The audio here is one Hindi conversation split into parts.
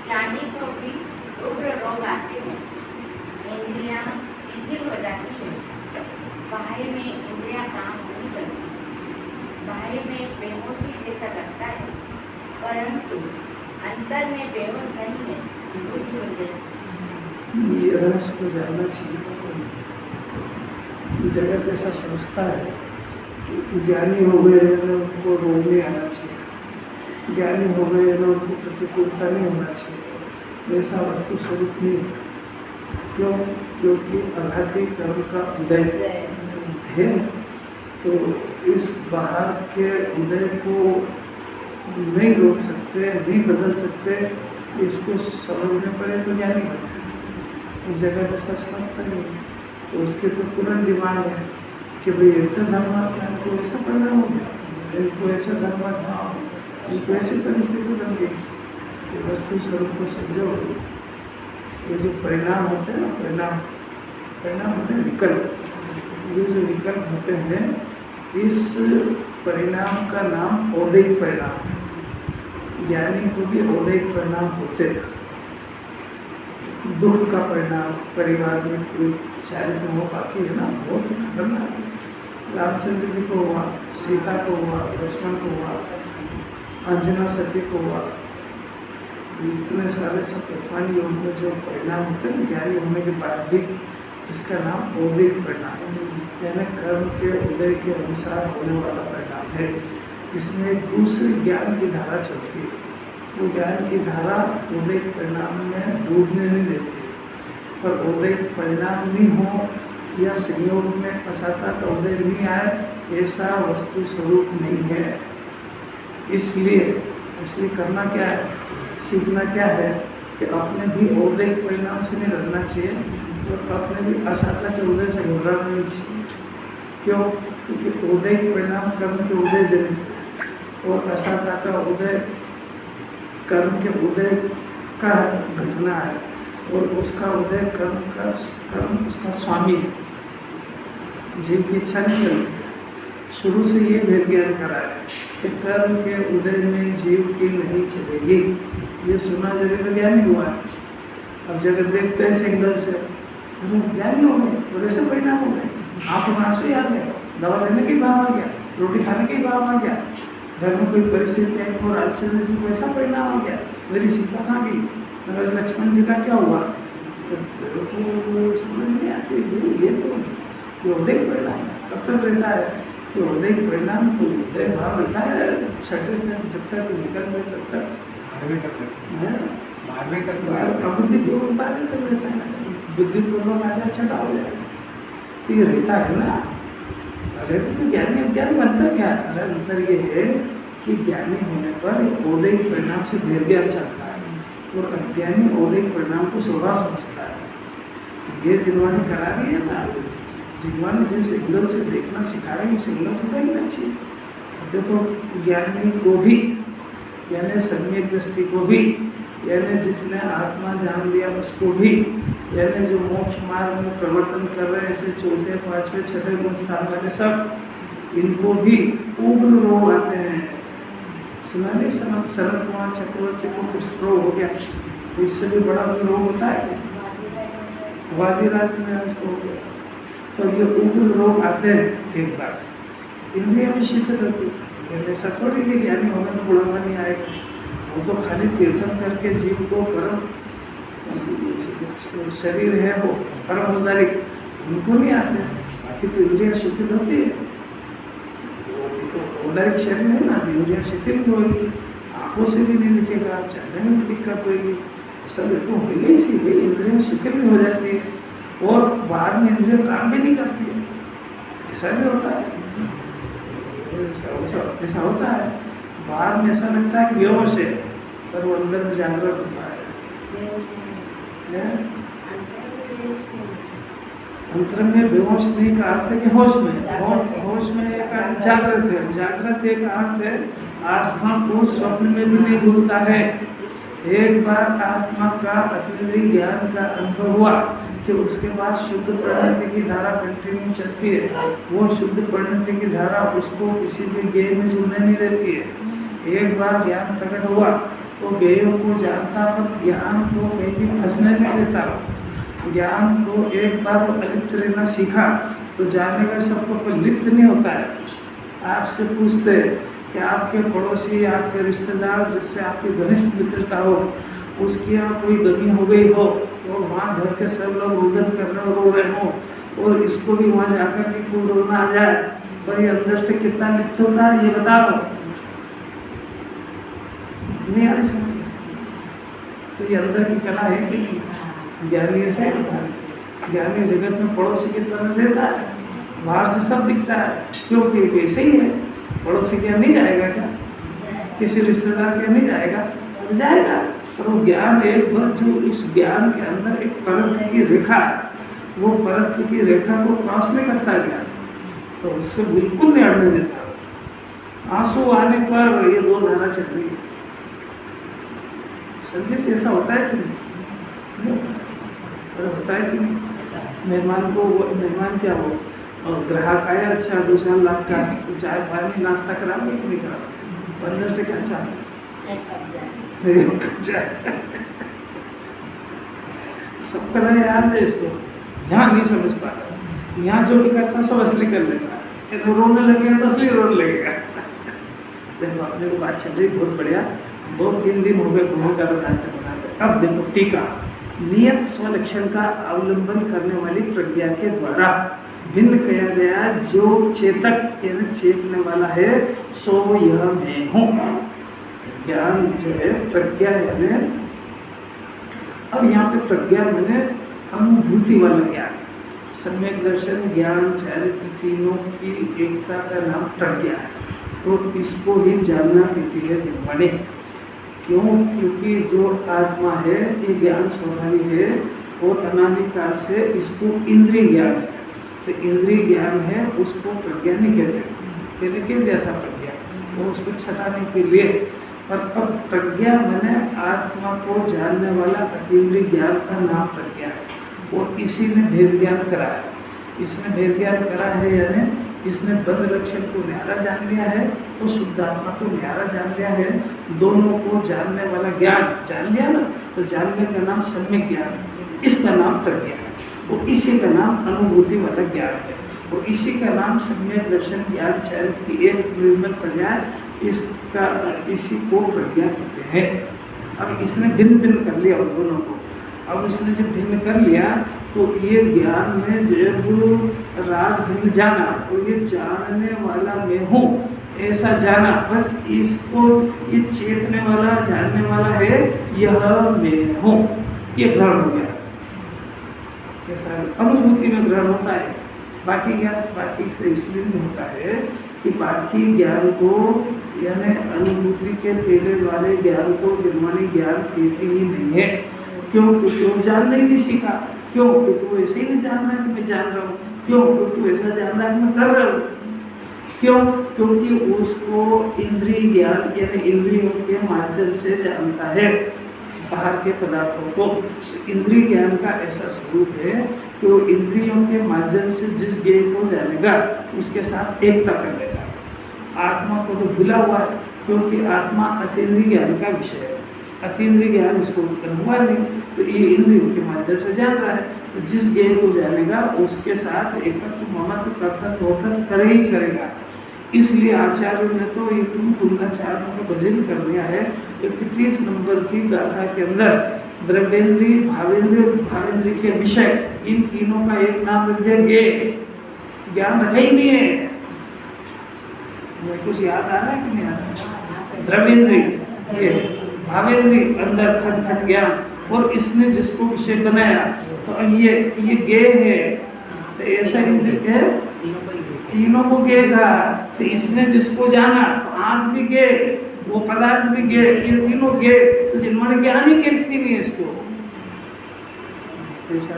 ज्ञानी को भी उग्र रोग आते हैं, इंद्रियां शिथिल हो जाती है, बाहर में इंद्रियां काम नहीं करती, बाहर में बेहोशी जैसा लगता है, परंतु अंतर में बेहोश नहीं है, कुछ हो गया। ये रहस्य को जानना चाहिए। जगत ऐसा समझता है कि ज्ञानी हो गए ना उनको रोग नहीं आना चाहिए, ज्ञानी हो गए ना उनको प्रतिकूलता नहीं होना चाहिए। ऐसा वस्तु स्वरूप नहीं है। क्यों? क्योंकि आघाती कर्म का उदय है, तो इस बाहर के उदय को नहीं रोक सकते, नहीं बदल सकते। इसको समझने पड़े तो ज्ञानी बने। इस जगह ऐसा समझता नहीं, तो उसके तो तुरंत डिमांड है कि भाई ऐसा धर्मात्मा इनको ऐसा परिणाम हो गया, इनको ऐसा धर्मात्मा, इनको ऐसी परिस्थिति बन गई कि वस्तु स्वरूप को समझो। ये जो परिणाम होते हैं ना, परिणाम होते हैं विकल्प। ये जो विकल्प होते हैं, इस परिणाम का नाम औदैहिक परिणाम। ज्ञानी को भी औदैहिक परिणाम होते हैं। दुख का परिणाम, परिवार में कोई चारित्र मोह आती है ना, बहुत खतरनाक है। रामचंद्र जी को हुआ, सीता को हुआ, लक्ष्मण को हुआ, अंजना सती को हुआ। इतने सारे सब तूफानी योग में जो परिणाम होते हैं ना, ज्ञानी होने के बाद भी, इसका नाम औदैहिक परिणाम है, यानी कर्म के उदय के अनुसार होने वाला परिणाम है। इसमें एक दूसरी ज्ञान की धारा चलती है। वो ज्ञान की धारा औदैहिक परिणाम में डूबने नहीं देती, पर औदैहिक परिणाम नहीं हो या संयोग में असाता का उदय नहीं आए, ऐसा वस्तु स्वरूप नहीं है। इसलिए करना क्या है, सीखना क्या है कि अपने भी औदैहिक परिणाम से नहीं लड़ना चाहिए और अपने भी असाता के उदय से घबराना नहीं चाहिए। क्यों? क्योंकि औदैहिक परिणाम कर्म के उदय जनित है और असाता का उदय कर्म के उदय का घटना है, और उसका उदय कर्म उसका स्वामी है। जीव की इच्छा नहीं चलती है। शुरू से ये भेद ज्ञान करा है कि कर्म के उदय में जीव की नहीं चलेगी। ये सुना जगत तो ज्ञानी हुआ है। अब जगत देखते हैं सिंगल से, ज्ञानी हो गए और ऐसे परिणाम हो गए, आँख में आंसू आ गए, दवा लेने के भाव आ गया, रोटी खाने के भाव आ गया, घर में कोई परिस्थिति आई तो रामचंद्र जी को ऐसा परिणाम आ गया, मेरी सीता कहाँ गई, मेरे लक्ष्मण जी का क्या हुआ, तो समझ नहीं आती। ये तो औदैहिक परिणाम कब तक रहता है कि औदैहिक परिणाम तो उदय भाव रहता है छठे तक, जब तक निकल में तब तक बुद्धि पूर्वक बारहवीं तक रहता है। बुद्धि पूर्वक आ जाए छठा हो जाए तो ये रहता है ना। अरे तो ज्ञानी अज्ञानी अंतर क्या है? अरे अंतर ये है कि ज्ञानी होने पर औदैहिक परिणाम से देर ज्ञान चलता है और अज्ञानी औदैहिक परिणाम को स्वभाव समझता है। ये जिन्होंने करा रही है ना, जिन्होंने जिस सिग्नल से देखना सिखा रही है सिग्नल से देखना चाहिए। देखो ज्ञानी को भी, यानी सम्यक दृष्टि को भी, यानी जिसने आत्मा जान लिया उसको भी, यानी जो मोक्ष मार्ग में प्रवर्तन कर रहे हैं ऐसे चौथे पांचवें छठे गुण स्थान वाले सब, इनको भी उग्र रोग आते हैं। सुना नहीं शरद कुमार चक्रवर्ती को कुछ रोग हो गया, इससे भी बड़ा कोई रोग होता है क्या? वादिराज में आज को हो गया। तो ये उग्र रोग आते हैं। एक बात इंद्रिया भी शिथिल होती है, ऐसा थोड़ी कि ज्ञानी होगा तो बुढ़ापा नहीं आएगा। वो तो खाली तीर्थन करके जीव को परम शरीर है वो परम उदारिक, उनको नहीं आते। बाकी तो इंद्रिया शिथिल होती है, तो उदारिक शरीर है ना, इंद्रिया शिथिल भी होगी, आँखों से भी नहीं दिखेगा, चलने में भी दिक्कत होगी, सब तो होगी ही सी भाई, इंद्रिया शिथिल भी हो जाती है। और बाहर में इंद्रिय काम भी नहीं करती है, ऐसा भी होता है। ऐसा होता है, बाहर में ऐसा लगता है कि बेहोश है, पर वो अंदर में जागृत होता है। अंतर में बेहोश नहीं का अर्थ है कि होश में, होश में एक अर्थ जागृत है, जागृत एक अर्थ है आत्मा को स्वप्न में भी नहीं भूलता है। एक बार आत्मा का अतीन्द्रिय ज्ञान का अनुभव हुआ कि उसके बाद शुद्ध परिणति की धारा कंटिन्यू चलती है। वो शुद्ध परिणति की धारा उसको किसी भी गेय में जुड़ने नहीं देती है। एक बार ज्ञान प्रकट हुआ तो गेयों को जानता, पर ज्ञान को कहीं भी फंसने नहीं देता। ज्ञान को एक बार वो अलिप्त रहना सीखा तो जानेगा सबको, कोई लिप्त नहीं होता है। आपसे पूछते कि आपके पड़ोसी, आपके रिश्तेदार जिससे आपकी घनिष्ठ मित्रता हो, उसकी यहाँ कोई गमी हो गई हो, तो वहाँ घर के सब लोग रुदन कर रहे हो, रो रहे हो, और इसको भी वहाँ जाकर के कोई रोना आ जाए, पर ये अंदर से कितना लिप्त होता है ये बताओ, नहीं आ रही समझ? तो ये अंदर की कला है कि नहीं? ज्ञानी ऐसे होता है, ज्ञानी जगत में पड़ोसी की तरह रहता है, बाहर से सब दिखता है, क्योंकि वैसे ही है। पड़ोसी के यहाँ नहीं जाएगा क्या? किसी रिश्तेदार के यहाँ नहीं जाएगा? जाएगा। पर वो ज्ञान एक बार जो उस ज्ञान के अंदर एक परत की रेखा है, वो परत की रेखा को क्रॉस नहीं करता ज्ञान, तो उससे बिल्कुल नहीं अड़ने देता। आंसू आने पर ये दो धारा चल रही है, समझे? ऐसा होता है कि नहीं होता? अरे होता है कि नहीं? मेहमान को, मेहमान क्या हो, ग्राहक आया, अच्छा 2 लाख का, तो चाय पानी नाश्ता कराओगे कि नहीं कराओगे? अंदर से क्या चाहते हैं? सब कला याद है इसको, यहाँ नहीं समझ पाता। यहाँ जो भी करता सब असली कर लेता है, तो रोने लगेगा तो असली रोने लगेगा। देखो अपने को बात चल रही बहुत बढ़िया, 2-3 दिन हो गए गुरु का बनाते। अब देखो टीका, नियत स्वलक्षण का अवलंबन करने वाली प्रज्ञा के द्वारा भिन्न किया गया जो चेतक यानी चेतने वाला है, सो यह मैं हूँ। ज्ञान जो है प्रज्ञा यानी, अब यहाँ पे प्रज्ञा मैंने अनुभूति वाला ज्ञान, सम्यक दर्शन, ज्ञान, चारित्र, तीनों की एकता का नाम प्रज्ञा है। तो इसको ही जानना कहती है जिन्होंने। क्यों? क्योंकि जो आत्मा है ये ज्ञान स्वभावी है और अनादिकाल से इसको इंद्रिय ज्ञान है, तो इंद्रिय ज्ञान है उसको प्रज्ञा नहीं कहते। पहले कह दिया था प्रज्ञा, वो उसको छटाने के लिए। पर अब प्रज्ञा मैंने आत्मा को जानने वाला अतीन्द्रिय ज्ञान का नाम प्रज्ञा है, और इसी ने भेद ज्ञान कराया। इसने भेद ज्ञान करा है, यानी इसने बंद लक्षण को न्यारा जान लिया है और शुद्धात्मा को न्यारा जान लिया है। दोनों को जानने वाला ज्ञान जान लिया ना, तो जानने का नाम सम्यक ज्ञान, इसका नाम प्रज्ञा है। और इसी का नाम अनुभूति वाला ज्ञान है, और इसी का नाम सम्यक दर्शन, ज्ञान, चारित्र की एक निर्मल प्रज्ञा, इसका इसी को प्रज्ञा कहते हैं। अब इसने भिन्न भिन्न कर लिया उन दोनों को। अब इसने जब भिन्न कर लिया तो ये ज्ञान में जब राग भिन्न जाना, तो ये जानने वाला मैं हूँ ऐसा जाना, बस इसको ये चेतने वाला जानने वाला है, यह मैं हूँ, ये ग्रहण हो गया। कैसा अनुभूति में ग्रहण होता है, बाकी ज्ञान बाकी से इसलिए नहीं होता है कि बाकी ज्ञान को यानी अनुभूति के पहले वाले ज्ञान को जिन्होंने ज्ञान कहते ही नहीं है। क्यों? क्योंकि वो जानने ही नहीं सीखा। क्यों? क्योंकि वो ऐसे ही नहीं जान रहा है कि मैं जान रहा हूँ। क्यों? क्योंकि वो ऐसा जान रहा है कि मैं कर रहा हूँ। क्यों? क्योंकि उसको इंद्रिय ज्ञान यानी इंद्रियों के माध्यम से जानता है बाहर के पदार्थों को। इंद्रिय ज्ञान का ऐसा स्वरूप है कि वो इंद्रियों के माध्यम से जिस ज्ञेय को जानेगा उसके साथ एकता कर लेगा। आत्मा को तो भूला हुआ है, क्योंकि आत्मा अतीन्द्रिय ज्ञान का विषय है। अतीन्द्रिय ज्ञान इसको उत्पन्न हुआ नहीं, तो ये इंद्रियों के माध्यम से जान रहा है। तो जिस ज्ञेय को जानेगा उसके साथ एकत्व ममत्व कर्तव्य होकर करे ही करेगा। इसलिए आचार्यों ने तो ये कुंडाचार्य ने तो भजन कर दिया है 31 नंबर की गाथा के अंदर, द्रव्येंद्रिय, भावेंद्रिय, भावेंद्रिय के विषय, इन तीनों का एक नाम रख दिया ज्ञेय। ज्ञान रखा ही नहीं है। कुछ याद आ रहा है कि नहीं आ रहा? द्रव्येंद्रिय, भावेंद्रिय अंदर खट खट ज्ञान, और इसने जिसको विषय बनाया, तो अब ये गे है, तो ऐसा इंद्रिय है तीनों को गे कहा। तो इसने जिसको जाना, तो आँख भी गे, वो पदार्थ भी गे, ये तीनों गे, तो जिन्होंने ज्ञान ही कहती नहीं है इसको। ऐसा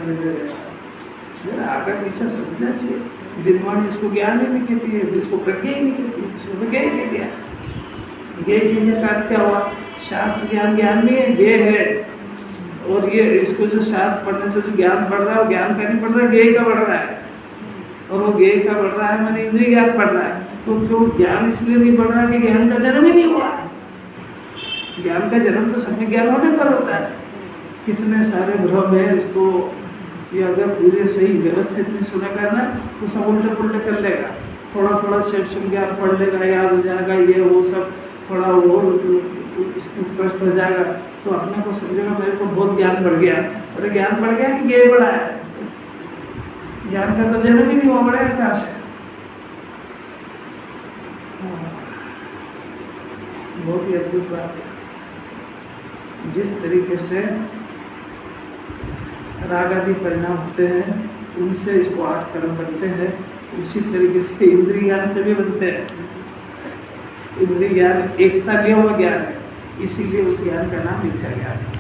जरा आगे पीछे समझना चाहिए, जिन्होंने इसको ज्ञान ही नहीं कहती है, इसको प्रज्ञा ही नहीं कहती है, इसको तो गे कह दिया। गे कहने का अर्थ क्या हुआ? शास्त्र ज्ञान ज्ञान नहीं है, गे है। और ये इसको जो शास्त्र पढ़ने से जो ज्ञान बढ़ रहा है, वो ज्ञान का नहीं बढ़ रहा है, गे का बढ़ रहा है। और वो गे का बढ़ रहा है मैंने इंद्रिय ज्ञान बढ़ रहा है। तो क्यों ज्ञान इसलिए नहीं बढ़ रहा कि ज्ञान का जन्म ही नहीं हुआ। ज्ञान का जन्म तो सम्यक ज्ञान होने पर होता है। कितने सारे भ्रम है इसको, ये अगर पूरे सही व्यवस्थित नहीं सुनेगा ना, तो सब उल्टे पुल्टे कर लेगा। थोड़ा थोड़ा शिव ज्ञान पढ़ लेगा, याद हो जाएगा, ये वो सब थोड़ा वो उत्कृष्ट हो जाएगा, तो अपने को समझेगा मेरे को बहुत ज्ञान बढ़ गया। अरे ज्ञान बढ़ गया कि गे बढ़ा है? ज्ञान का तो जन्म ही नहीं हुआ, बढ़ेगा कहाँ से? बहुत ही अद्भुत बात है। जिस तरीके से राग आदि परिणाम होते हैं, उनसे इसको 8 कर्म बनते हैं, उसी तरीके से इंद्रिय ज्ञान से भी बनते हैं। इंद्रिय ज्ञान एकता लिया हुआ ज्ञान है, इसीलिए उस ज्ञान का नाम मिथ्या ज्ञान है।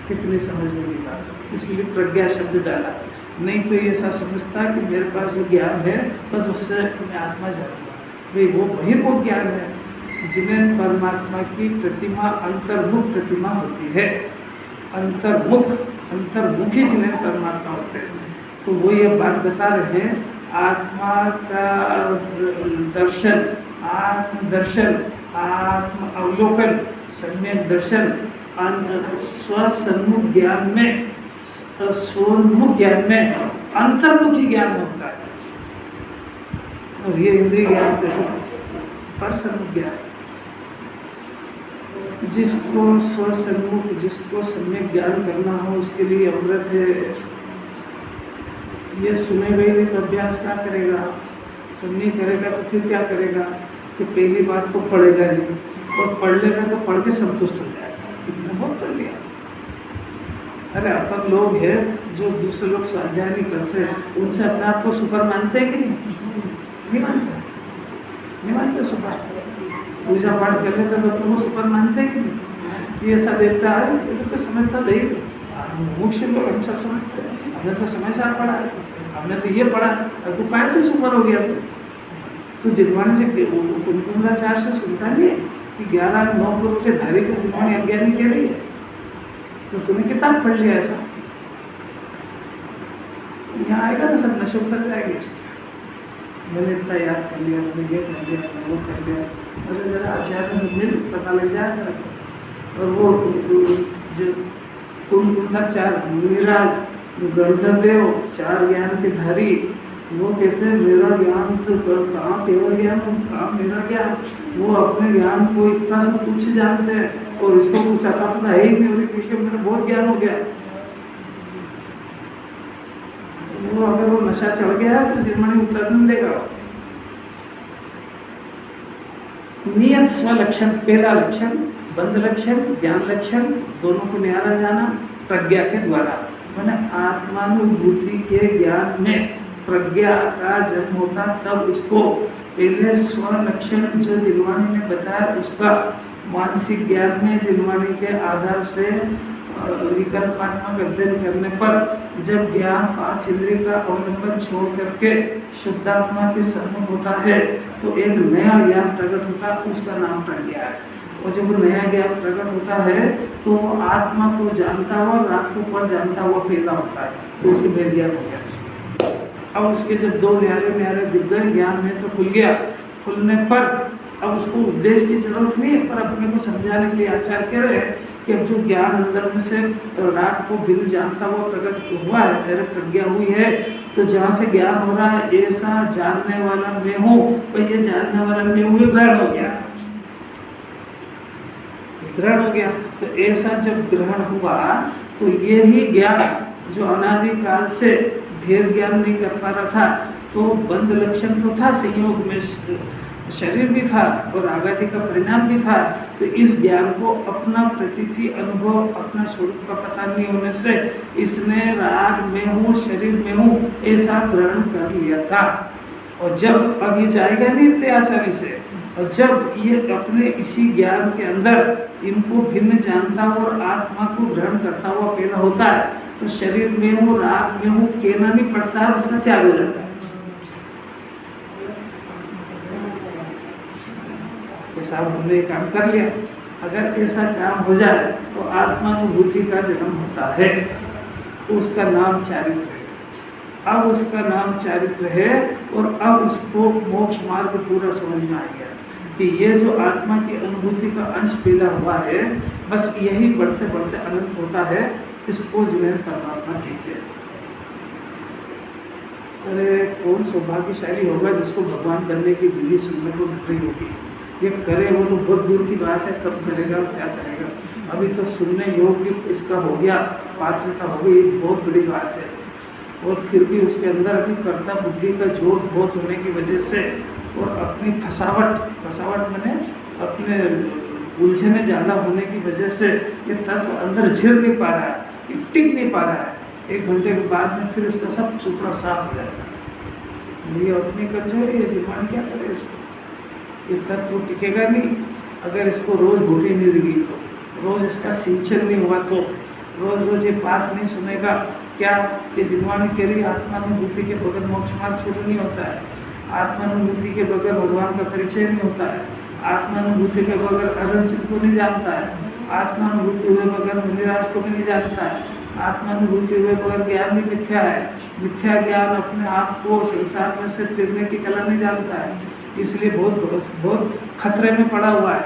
कितनी समझने की बात है, इसीलिए प्रज्ञा शब्द डाला। नहीं तो ये ऐसा समझता कि मेरे पास जो ज्ञान है बस उससे मैं आत्मा जानूंगा। भाई वो बहिर्मुख ज्ञान है, जिन्हें परमात्मा की प्रतिमा अंतर्मुख प्रतिमा होती है। अंतर्मुखी जिन्हें परमात्मा होते हैं। तो वो ये बात बता रहे हैं, आत्मा का दर्शन, आत्मदर्शन, आत्म अवलोकन, सम्यक दर्शन स्वसन्मुख ज्ञान में, स्वोन्मुख ज्ञान में, अंतर्मुखी ज्ञान होता है। और ये इंद्रिय ज्ञान पर सम्मुख ज्ञान, जिसको स्वसन्मुख, जिसको सम्यक ज्ञान करना हो, उसके लिए अमृत है। ये सुनेगा ही नहीं तो अभ्यास क्या करेगा? तो नहीं करेगा तो फिर क्या करेगा? कि पहली बात तो पढ़ेगा नहीं, और पढ़ लेगा तो पढ़ के संतुष्ट हो जाएगा, इतना बहुत पढ़ लिया। अरे अपन लोग हैं जो दूसरे लोग स्वाध्याय नहीं करते, उनसे अपने आप को सुपर मानते हैं कि नहीं मानते? नहीं मानते सुपर। पूजा पाठ कर लेते तो अपने को सुपर मानते हैं कि नहीं? ये ऐसा देखता है, ये तो कोई समझता नहीं। मुख्य लोग अच्छा समझते हैं, हमने तो समझदार पढ़ा है, हमने तो ये पढ़ा, तो कैसे सुपर हो गया? तो जिन्वाणी से कुंकुमाचार्य से सुनता नहीं है कि 11-9 गुरु के धारी को जिन्वाणी अज्ञानी कह रही है, तो तूने किताब पढ़ लिया ऐसा? यहाँ आएगा ना सब नशे उतर जाएंगे। मैंने इतना याद कर लिया, मैंने ये कर लिया, मैंने वो कर लिया। अरे जरा आचार्य से मिल, पता लग जाएगा। और वो जो कुंकुमाचार्य मुनिराज गणधर देव, 4 ज्ञान के धारी, वो कहते हैं मेरा ज्ञान तो कहाँ केवल ज्ञान, कहाँ मेरा ज्ञान। वो अपने ज्ञान को इतना सब तुच्छ जानते हैं और इसको कुछ आता पता है ही नहीं, क्योंकि मेरा बहुत ज्ञान हो गया। वो अगर वो नशा चढ़ गया तो जिन्होंने उतर नहीं देगा। नियत स्व लक्षण, पहला लक्षण बंध लक्षण, ज्ञान लक्षण, दोनों को निहारा जाना प्रज्ञा के द्वारा। मैंने आत्मानुभूति के ज्ञान में प्रज्ञा का जन्म होता, तब उसको पहले स्व लक्षण जो जिन्वाणी ने बताया, उसका मानसिक ज्ञान में जिन्वाणी के आधार से विकल्पात्मक अध्ययन करने पर जब ज्ञान 5 इंद्रिय का अवलंबन छोड़ करके शुद्धात्मा के सम्मुख होता है, तो एक नया ज्ञान प्रकट होता है, उसका नाम प्रज्ञा है। और जब नया ज्ञान प्रकट होता है तो आत्मा को जानता हुआ, राग को पर जानता हुआ पैदा होता है, तो उसके भेद ज्ञान हो गया। अब उसके जब 2 न्यारे दिग्गज ज्ञान में तो खुल गया, खुलने पर अब उसको उपदेश की जरूरत नहीं है, पर अपने को समझाने के लिए आचार्य कह रहे हैं कि अब जो ज्ञान अंदर में से राग को बिन जानता हुआ प्रकट हुआ है, तेरे प्रज्ञा हुई है, तो जहाँ से ज्ञान हो रहा है ऐसा जानने वाला मैं हूँ, तो ये जानने वाला मैं हूँ ग्रहण हो गया, ग्रहण हो गया। तो ऐसा जब ग्रहण हुआ तो ये ही ज्ञान जो अनादिकाल से भेद ज्ञान नहीं कर पा रहा था, तो बंध लक्षण तो था संयोग में शरीर भी था और राग आदि का परिणाम भी था। तो इस ज्ञान को अपना प्रतीति अनुभव अपना स्वरूप का पता नहीं होने से इसने राग में हूँ शरीर में हूँ ऐसा ग्रहण कर लिया था। और जब अब ये जाएगा नहीं इतने आसानी से, और जब ये अपने इसी ज्ञान के अंदर इनको भिन्न जानता हुआ और आत्मा को ग्रहण करता हुआ पैदा होता है तो शरीर में हूँ राग में हूँ कहना नहीं पड़ता है, उसका त्याग हो जाता है। ऐसा हमने काम कर लिया। अगर ऐसा काम हो जाए तो आत्मानुभूति का जन्म होता है, तो उसका नाम चारित्र है। अब उसका नाम चारित्र है और अब उसको मोक्ष मार्ग पूरा समझ में आ गया कि ये जो आत्मा की अनुभूति का अंश पैदा हुआ है बस यही बढ़ते बढ़ते अनंत होता है। इसको जिन्हें परमात्मा कहते हैं। अरे कौन सौभाग्यशाली होगा जिसको भगवान बनने की विधि सुनने को मिल रही होगी। ये करे वो तो बहुत दूर की बात है, कब करेगा क्या करेगा। अभी तो सुनने योग्य इसका हो गया, पात्रता हो गई, बहुत बड़ी बात है। और फिर भी उसके अंदर अभी कर्ता बुद्धि का जोर बहुत होने की वजह से और अपनी फसावट मैंने अपने उलझने ज़्यादा होने की वजह से ये तत्व अंदर झिर नहीं पा रहा है, टिक नहीं पा रहा है। 1 घंटे के बाद में फिर इसका सब सुपड़ा साफ हो जाता है। ये अपनी कमजोरी है, जीवन क्या करे इसको। ये तत्व टिकेगा नहीं अगर इसको रोज़ घुटी नहीं देगी, तो रोज़ इसका सिंचन नहीं हुआ, तो रोज़ ये बात नहीं सुनेगा। क्या ये जिनवाणी कह रही आत्मानुभूति के बगैर मोक्ष मार्ग शुरू नहीं होता है। आत्मानुभूति के बगैर भगवान का परिचय नहीं होता है। आत्मानुभूति के बगैर अरहंत सिंह को नहीं जानता है। आत्मानुभूति हुए बगैर मुनिराज को भी नहीं जानता है। आत्मानुभूति हुए बगैर ज्ञान भी मिथ्या है। मिथ्या ज्ञान अपने आप को संसार में से तिरने की कला नहीं जानता है, इसलिए बहुत खतरे में पड़ा हुआ है।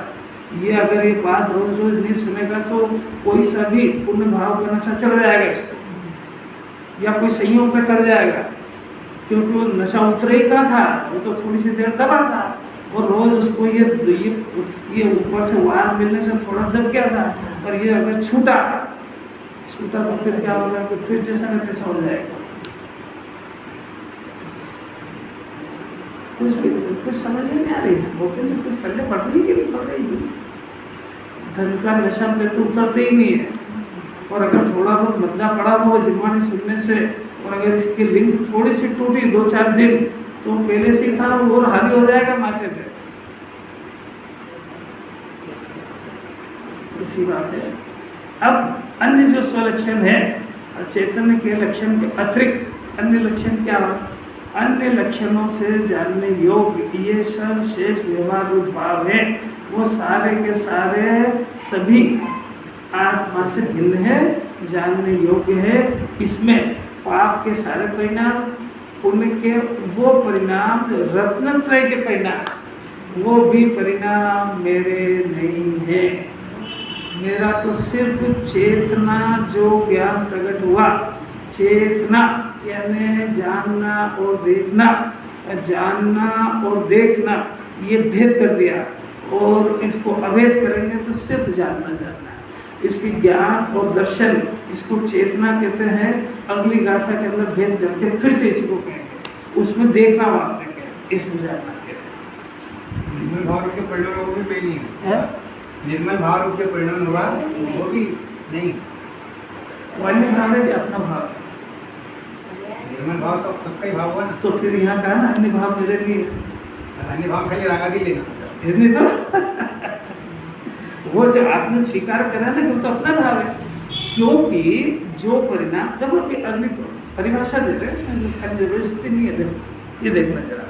ये अगर ये बात रोज रोज नहीं सुनेगा तो कोई सा भी पुण्य भाव का नशा चढ़ जाएगा इसको, या कोई संयोग का चढ़ जाएगा, क्योंकि वो नशा उतरे ही कहाँ था, वो तो थोड़ी सी देर दबा था। और रोज उसको ये ऊपर से वार मिलने से थोड़ा दब गया था, और ये अगर छूटा तो फिर क्या होगा कि फिर जैसा न तैसा हो जाएगा। कुछ समझ में नहीं आ रही है। मौके से कुछ पहले पढ़ रही है कि नहीं पढ़ रही है। धन का नशा में तो उतरते ही नहीं है। और अगर थोड़ा बहुत मद्दा पड़ा हो जिनवाणी सुनने से, और अगर इसकी लिंक थोड़ी सी टूटी 2-4 दिन, तो पहले से ही था और हावी हो जाएगा माथे पे। इसी बात है। अब अन्य जो स्वलक्षण है चैतन्य के लक्षण के अतिरिक्त अन्य लक्षण क्या है? अन्य लक्षणों से जानने योग्य ये सब शेष व्यवहार रूप भाव है, वो सारे के सारे सभी आत्मा से भिन्न है, जानने योग्य है। इसमें पाप के सारे परिणाम, पुण्य के वो परिणाम, रत्नत्रय के परिणाम, वो भी परिणाम मेरे नहीं है। मेरा तो सिर्फ चेतना जो ज्ञान प्रकट हुआ, चेतना यानी जानना और देखना, जानना और देखना ये भेद कर दिया, और इसको अभेद करेंगे तो सिर्फ जानना है। इसकी ज्ञान और दर्शन, इसको चेतना कहते हैं। अगली गाथा के अंदर भेद करके फिर से इसको कहेंगे, उसमें देखना वापस कहेंगे, इसमें जानना कहेंगे। निर्मल भाव के परिणाम वो भी नहीं है। निर्मल भाव के परिणाम हुआ वो भी नहीं, अन्य भाव है कि अपना भाव? निर्मल भाव तो सबका ही भाव हुआ ना। तो फिर यहाँ कहा ना अन्य भाव मेरे लिए, अन्य भाव खाली रागादी लेना, फिर नहीं तो वो जब आपने स्वीकार करा ना कि वो तो अपना भाव है। क्योंकि जो परिणाम, देखो अगली परिभाषा दे रहे हैं, खाली जबरदस्ती नहीं है। देखो ये देखना जरा,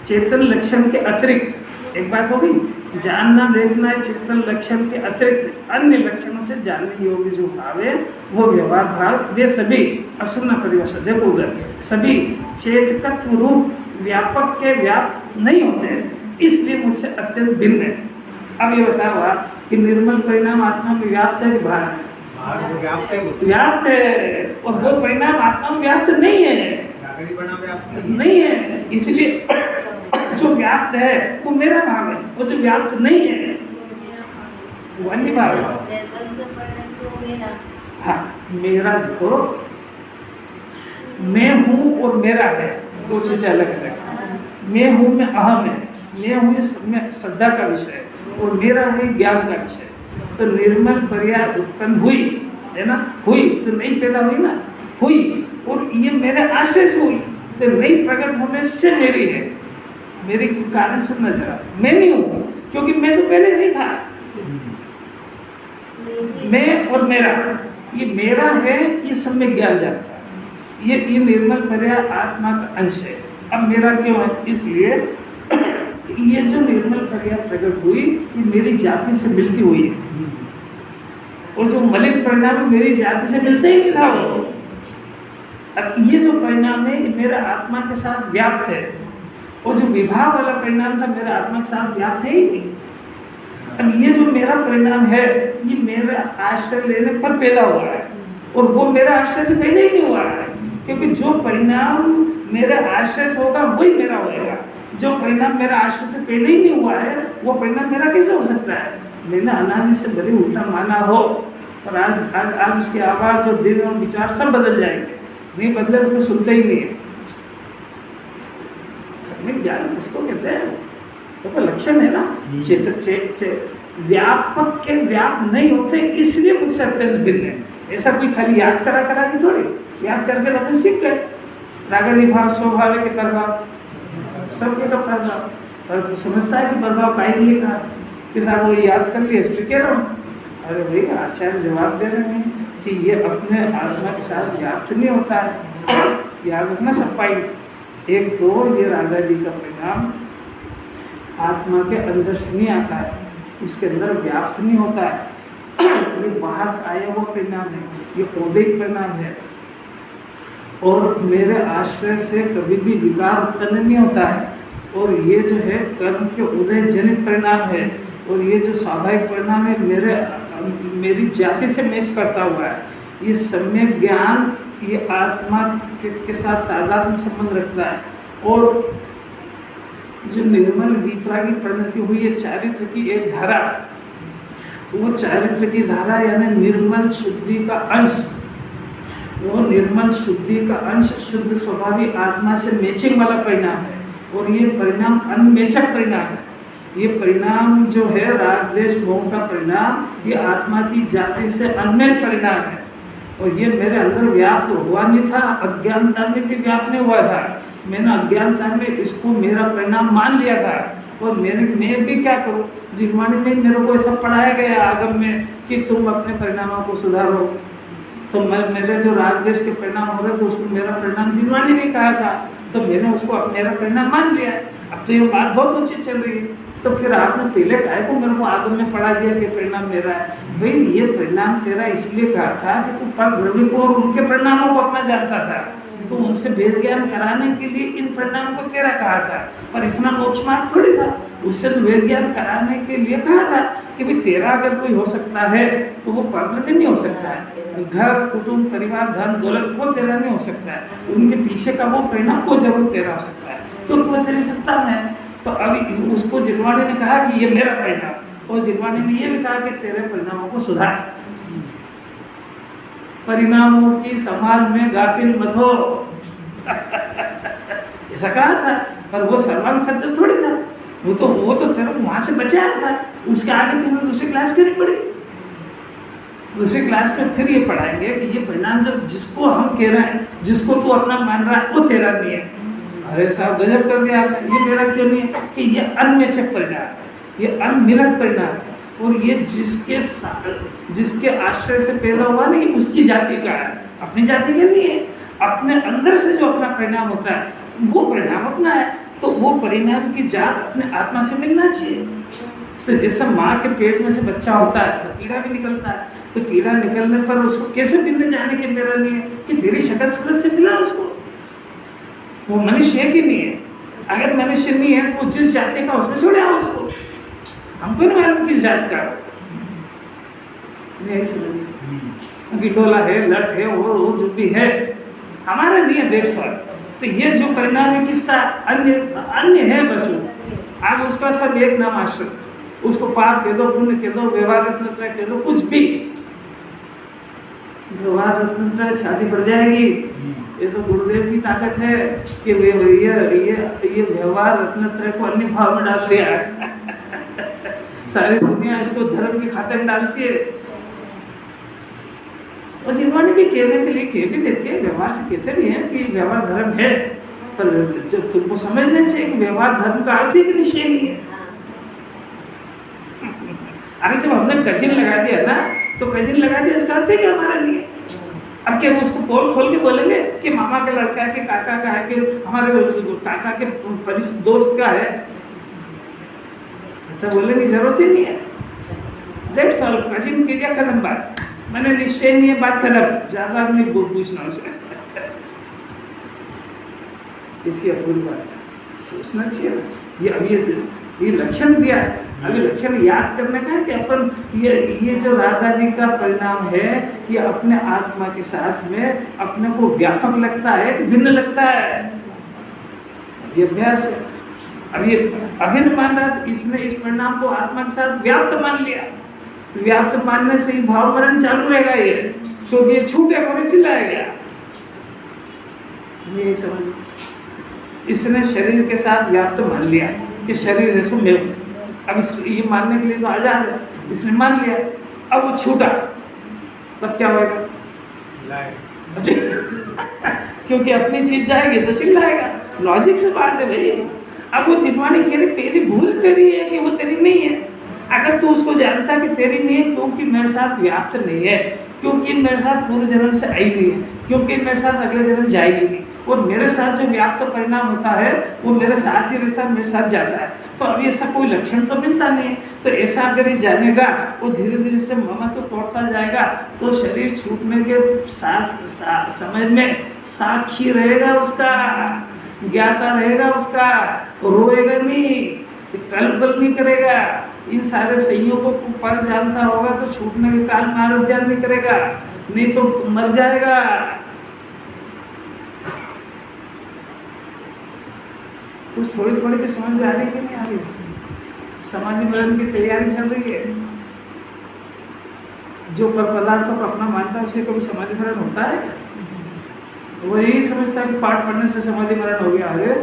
चेतन लक्षण के अतिरिक्त एक बात हो गई, जानना देखना है। चेतन लक्षण के अतिरिक्त अन्य लक्षणों से जानने योग्य जो भाव है वो व्यवहार भाव, वे सभी, अब सुनना परिभाषा देखो उधर, सभी चेतकत्व रूप व्यापक के व्याप्त नहीं होते हैं, इसलिए मुझसे अत्यंत भिन्न है। अब ये बताओ आप कि निर्मल परिणाम आत्मा में व्याप्त है कि बाहर है? व्याप्त है, और वो परिणाम आत्मा में व्याप्त नहीं है, नहीं है। इसलिए जो व्याप्त है वो मेरा भाव है, वो जो व्याप्त नहीं है वो अन्य भाव है। हाँ, मेरा देखो, मैं हूँ और मेरा है, दो चीजें अलग अलग। मैं हूँ में अहम है, मैं हूँ इसमें श्रद्धा का विषय और मेरा है ज्ञान का विषय। तो निर्मल पर्याय उत्पन्न हुई है ना, हुई तो नहीं पैदा हुई ना, हुई और ये मेरे आश्रय से हुई, तो नहीं प्रकट होने से मेरी है। मेरे कारण सुनना जरा, मैं नहीं हूँ क्योंकि मैं तो पहले से ही था। मैं और मेरा, ये मेरा है, ये सब में ज्ञान जानता है। ये निर्मल पर्याय आत्मा का अंश है। अब मेरा क्यों है? इसलिए ये जो निर्मल पर्याय प्रकट हुई ये मेरी जाति से मिलती हुई है, और जो मलिन परिणाम मेरी जाति से मिलता ही नहीं था वो। अब ये जो परिणाम है ये मेरा आत्मा के साथ व्याप्त है, और जो विवाह वाला परिणाम था मेरा आत्मा के साथ व्याप्त है ही नहीं। अब ये जो मेरा परिणाम है ये मेरा आश्रय लेने पर पैदा हुआ है, और वो मेरा आश्रय से पहले ही नहीं हुआ है, क्योंकि जो परिणाम मेरे आश्रय से होगा वही मेरा होएगा। जो परिणाम मेरा आश्रय से पहले ही नहीं हुआ है वो परिणाम मेरा कैसे हो सकता है? मैंने अनादि से भले उल्टा माना हो, पर आज आज आज उसकी आवाज़ और दिल और विचार सब बदल जाएंगे। नहीं बदले तो कोई सुनता ही नहीं है। सम्यक ज्ञान किसको कहते हैं? तो लक्षण है ना, व्यापक के व्याप नहीं होते इसलिए मुझसे अत्यंत भिन्न है। ऐसा कोई खाली याद करा के थोड़ी, याद करके अपन सीख गए। रागनी भाव स्वभाव के प्रभाव सबके का प्रभाव, पर तो समझता है कि प्रभाव का ही लिखा कि साहब वो याद कर लिया इसलिए कह रहा हूँ। अरे भाई आचार्य जवाब दे रहे हैं कि ये अपने आत्मा के साथ व्याप्त नहीं होता है। याद रखना सब पॉइंट। एक तो ये रागादि का परिणाम आत्मा के अंदर से नहीं आता है, उसके अंदर व्याप्त नहीं होता है। ये बाहर से आया हुआ परिणाम है, ये औदैहिक परिणाम है, और मेरे आश्रय से कभी भी विकार उत्पन्न नहीं होता है। और ये जो है कर्म के उदय जनित परिणाम है, और ये जो स्वाभाविक परिणाम है मेरी जाति से मैच करता हुआ है। ये सम्यक ज्ञान ये आत्मा के साथ तादात्म्य संबंध रखता है। और जो निर्मल वितरागी परिणति हुई है चारित्र की एक धारा, वो चारित्र की धारा यानी निर्मल शुद्धि का अंश, वो निर्मल शुद्धि का अंश शुद्ध स्वभावी आत्मा से मैचिंग वाला परिणाम है। और ये परिणाम अनमेचक परिणाम है। ये परिणाम जो है राग द्वेष मोह का परिणाम, ये आत्मा की जाति से अनमेल परिणाम है। और ये मेरे अंदर व्याप्त हुआ नहीं था, अज्ञानता में भी व्याप्त नहीं हुआ था। मैंने अज्ञानता में इसको मेरा परिणाम मान लिया था। और मैं भी क्या करूं, जिनवाणी में मेरे को ऐसा पढ़ाया गया आगम में कि तुम अपने परिणामों को सुधारो। तो मेरे जो राग द्वेष के परिणाम हो रहे थे उसको मेरा परिणाम जिनवाणी ने कहा था, तो मैंने उसको मेरा परिणाम मान लिया। अब तो ये बात बहुत ऊंची चल रही है, तो फिर आपने पहले कहा को मेरे को आगम में पढ़ा दिया कि परिणाम मेरा है। भाई ये परिणाम तेरा इसलिए कहा था कि तू पर द्रव्य को और उनके परिणामों को अपना जानता था, तो उनसे भेद ज्ञान कराने के लिए इन परिणाम को तेरा कहा था। पर इतना मोक्ष मार्ग थोड़ी था, उससे तो वेद ज्ञान कराने के लिए कहा था कि भाई तेरा अगर कोई हो सकता है तो वो परद्रव्य नहीं हो सकता है। घर कुटुंब परिवार धन दौलत वो तेरा नहीं हो सकता है, उनके पीछे का वो परिणाम वो जरूर तेरा हो सकता है, क्योंकि वो तेरी सत्ता में है। तो अभी उसको जिनवाणी ने कहा कि ये मेरा परिणाम, और जिनवाणी ने ये भी कहा कि तेरे परिणामों को सुधार, परिणामों की संभाल में गाफिल मत हो। ऐसा कहा था, पर वो सर्वांग सत्य थोड़ी था। वो तो तेरा वहां से बचाया था। उसके आगे तुम्हें दूसरी क्लास क्यों नहीं पढ़ी? दूसरी क्लास में फिर ये पढ़ाएंगे कि ये परिणाम जब जिसको हम कह रहे हैं, जिसको तू अपना मान रहा है वो तेरा नहीं है। अरे साहब गजब कर दिया आपने, ये मेरा क्यों नहीं है? कि ये अनमेचक परिणाम है, ये अनमिलक परिणाम है, और ये जिसके आश्रय से पैदा हुआ नहीं उसकी जाति का है, अपनी जाति का नहीं है। अपने अंदर से जो अपना परिणाम होता है वो परिणाम अपना है, तो वो परिणाम की जात अपने आत्मा से मिलना चाहिए। तो जैसे माँ के पेट में से बच्चा होता है तो कीड़ा भी निकलता है, तो कीड़ा निकलने पर उसको कैसे भिन्न जाने के मेरा नहीं है कि तेरी शक्ल सूरत से मिला उसको, वो मनुष्य है कि नहीं है। अगर मनुष्य नहीं है तो वो जिस जाति का उसमें छोड़े आओ उसको, हमको नहीं मालूम किस जात का नहीं समझ, डोला है लट है वो जो भी है हमारा नहीं है देख सवाल। तो ये जो परिणाम है किसका? अन्य है बस वो। आप उसका सब एक नाम आश्रय, उसको पाप कह दो पुण्य कह दो व्यवहार रत्नत्रय कह दो, कुछ भी। व्यवहार रत्नत्रय छाती पड़ जाएगी, ये तो गुरुदेव की ताकत है कि ये व्यवहार रत्नत्रय को अन्य भाव में डाल दिया है। सारी दुनिया इसको धर्म की खातिर में डालती है, और जिन्होंने भी कहने के लिए कह भी देती है, व्यवहार से कहते नहीं है कि व्यवहार धर्म है, पर जब तुमको समझना चाहिए कि व्यवहार धर्म का अर्थ ही निश्चय नहीं है। अरे जब हमने कजिन लगा दिया ना, तो कजिन लगा दिया इसका अर्थ है कि हमारा नहीं है। अब क्या उसको पोल खोल के बोलेंगे कि मामा का लड़का है, कि काका का है, कि हमारे काका के दोस्त का है, ऐसा बोलने की जरूरत ही नहीं है। दैट्स ऑल, कजिन के दिया, खत्म बात। मैंने निश्चय नहीं है, बात खत्म, ज्यादा नहीं पूछना उसे। किसी अपूर्व बात है, सोचना चाहिए। ये अभी ये लक्षण दिया है, अभी लक्षण याद करने का है कि अपन ये जो राग आदि का परिणाम है, ये अपने आत्मा के साथ में अपने को व्यापक लगता है कि भिन्न लगता है, ये अभ्यास है। अब ये अभिन्न मान रहा, इसने इस परिणाम को आत्मा के साथ व्याप्त मान लिया, तो व्याप्त मानने से ही भाव मरण चालू रहेगा ये, क्योंकि ये छूटेगा और चिल्लाएगा। ये समझ, इसने शरीर के साथ व्याप्त मान लिया कि शरीर है सो मैं, अब ये मानने के लिए तो आजाद है, इसने मान लिया, अब वो छूटा, तब क्या होगा? क्योंकि अपनी चीज जाएगी तो चिल्लाएगा, लॉजिक से बात है भाई। अब वो चिन्हवाणी कह रही तेरी भूल तेरी है कि वो तेरी नहीं है। अगर तू उसको जानता कि तेरी नहीं है, क्योंकि मेरे साथ व्याप्त नहीं है, क्योंकि मेरे साथ पूर्व जन्म से आई नहीं है, क्योंकि मेरे साथ अगले जन्म जाएगी नहीं, और मेरे साथ जो व्याप्त परिणाम होता है वो मेरे साथ ही रहता है, मेरे साथ जाता है, तो अभी ऐसा कोई लक्षण तो मिलता नहीं है। तो ऐसा अगर ये जानेगा, वो धीरे धीरे से ममत्व तोड़ता जाएगा, तो शरीर छूटने के साथ समय में साक्षी रहेगा उसका, ज्ञाता रहेगा उसका, रोएगा नहीं, कल नहीं करेगा, इन सारे संयोगों को पर जानता होगा तो छूटने के काल में आरोध्यान नहीं करेगा, नहीं तो मर जाएगा। कुछ थोड़ी थोड़ी की समझ में आ रही कि नहीं आ रही? समाधि मरण की तैयारी चल रही है। जो पर पदार्थों को अपना मानता है उसे कभी समाधि मरण होता है? वो यही समझता है कि पाठ पढ़ने से समाधि मरण हो गया। अरे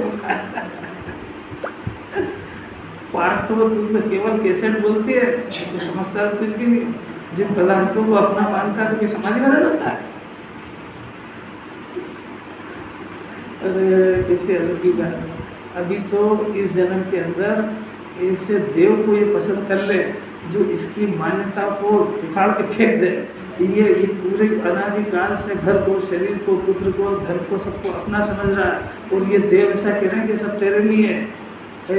पाठ तो तू तो केवल कैसेट बोलती है, तो समझता है कुछ भी नहीं। जिन पदार्थों को अपना मानता है तो समाधि मरण होता है। अरे कैसे अलग की बात। अभी तो इस जन्म के अंदर ऐसे देव को ये पसंद कर ले जो इसकी मान्यता को उखाड़ के फेंक दे। ये पूरे अनादिकाल से घर को, शरीर को, पुत्र को, धन को, सबको अपना समझ रहा है, और ये देव ऐसा कह रहे हैं कि सब तेरे नहीं है।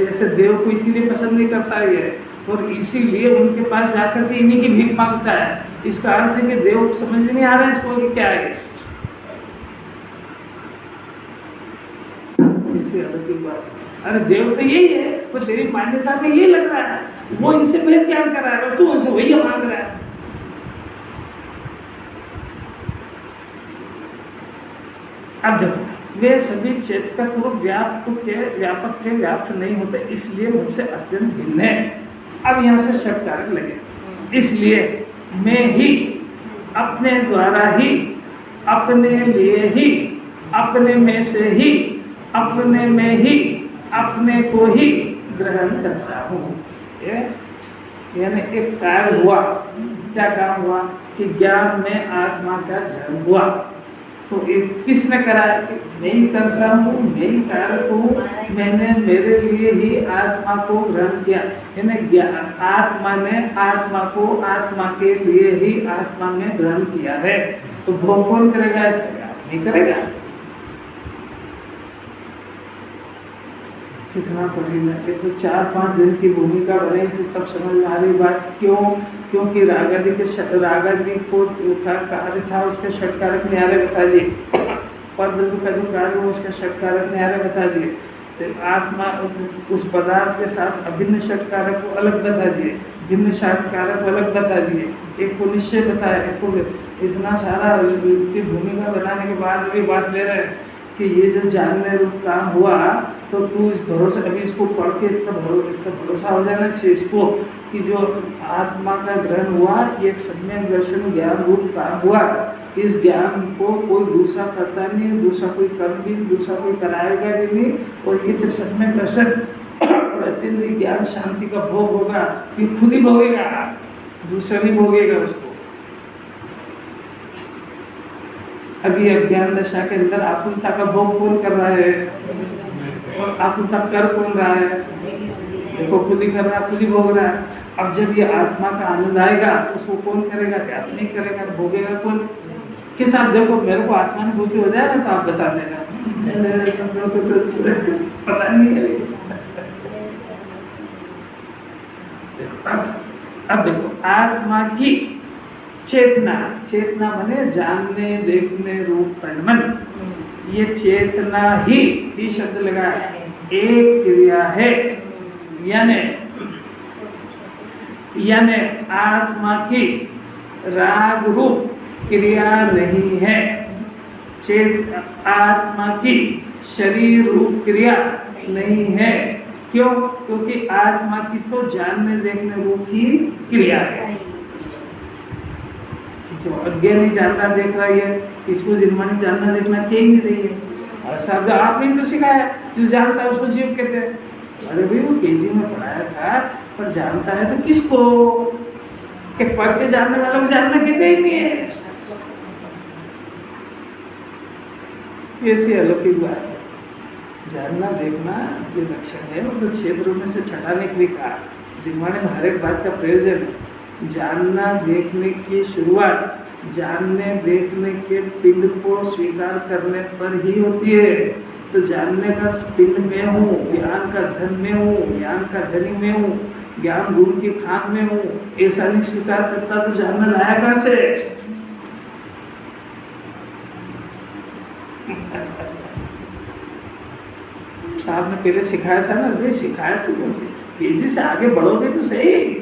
ऐसे देव को इसीलिए पसंद नहीं करता है, और इसीलिए उनके पास जाकर के इन्हीं की भीख मांगता है। इसका अर्थ है कि देव को समझ नहीं आ रहा है इसको कि क्या है। अलग की बात, अरे देव तो यही है, वो तेरी मान्यता में ये लग रहा है, वो इनसे भेद ज्ञान करा रहा है, तू उनसे वही मांग रहा है। अब देखो, वे सभी चेत का तो व्यापक के व्याप्त नहीं होते, इसलिए मुझसे अत्यंत भिन्न है। अब यहाँ से शब्द कारक लगे, इसलिए मैं ही अपने द्वारा ही, अपने लिए ही, अपने में से ही, अपने में ही अपने को ही ग्रहण करता हूँ। यानी एक कार्य हुआ, क्या काम हुआ कि ज्ञान में आत्मा का ग्रहण हुआ। तो एक किसने कराया कि मैं ही करता हूँ, मैं ही कारक हूँ, मैंने मेरे लिए ही आत्मा को ग्रहण किया। यानी आत्मा ने आत्मा को आत्मा के लिए ही आत्मा में ग्रहण किया है। तो भोग कौन करेगा? नहीं करेगा। कितना कठिन है। ये तो 4-5 दिन की भूमिका बनाई थी तब समझ में आ रही बात। क्यों? क्योंकि रागादि को का कार्य था उसके षटकारक न्यारे बता दिए, पद्रव्य का जो कार्य हो उसके षटकारक न्यारे बता दिए, तो आत्मा उस पदार्थ के साथ अभिन्न षटकारक को अलग बता दिए, भिन्न षटकारक अलग बता दिए, एक को निश्चय बताया, एक को। इतना सारा भूमिका बनाने के बाद भी बात ले रहे हैं कि ये जो जानने रूप काम हुआ, तो तू इस भरोसा, अभी इसको पढ़ के इतना भरोसा हो जाना चाहिए इसको कि जो आत्मा का ग्रहण हुआ, ये एक सम्यक दर्शन ज्ञान रूप काम हुआ। इस ज्ञान को कोई दूसरा करता नहीं, दूसरा कोई कर भी, दूसरा कोई कराएगा भी नहीं। और ये जब सम्यक दर्शन और अत्यंत ज्ञान शांति का भोग होगा, ये खुद ही भोगेगा, दूसरा नहीं भोगेगा उसको। अभी अज्ञान दशा के अंदर आकुलता का भोग कौन कर रहा है, और आकुलता कर कौन रहा है? देखो, खुद ही कर रहा है, खुद ही भोग रहा है। अब जब ये आत्मा का आनंद आएगा तो उसको कौन करेगा? ज्ञान नहीं करेगा, भोगेगा कौन? किस आप देखो, मेरे को आत्मा ने भूखी हो जाए ना तो आप बता देना, पता नहीं है। अब देखो, आत्मा की चेतना, चेतना माने जानने देखने रूप परिणमन, ये चेतना ही शब्द लगा, एक क्रिया है। यानी आत्मा की राग रूप क्रिया नहीं है, आत्मा की शरीर रूप क्रिया नहीं है। क्यों? क्योंकि आत्मा की तो जानने देखने रूप ही क्रिया है। जो अज्ञानी जानना देख रहा है, इसको जिन्मानी जानना देखना क्या ही नहीं रही है। और शब्द आपने तो सिखाया, जो जानता है उसको जीव कहते हैं। अरे भाई, वो केजी में पढ़ाया था, पर जानता है तो किसको? कि पढ़ के जानने वालों को जानना कहते ही नहीं है। ऐसी अलौकिक बात है। जानना देखना जो लक्षण है, वो तो क्षेत्रों में से छटाने के लिए कहा। जिन्माने में हर एक बात का प्रयोजन है। जानना देखने की शुरुआत जानने देखने के पिंड को स्वीकार करने पर ही होती है। तो जानने का पिंड में हूँ, ज्ञान का धन में हूँ, ज्ञान का धनी में हूँ, ज्ञान गुरु की खान में हूँ, ऐसा नहीं स्वीकार करता तो जानना लाया कहाँ से? आपने पहले सिखाया था ना, भाई सिखाया तो तेजी से आगे बढ़ोगे तो सही।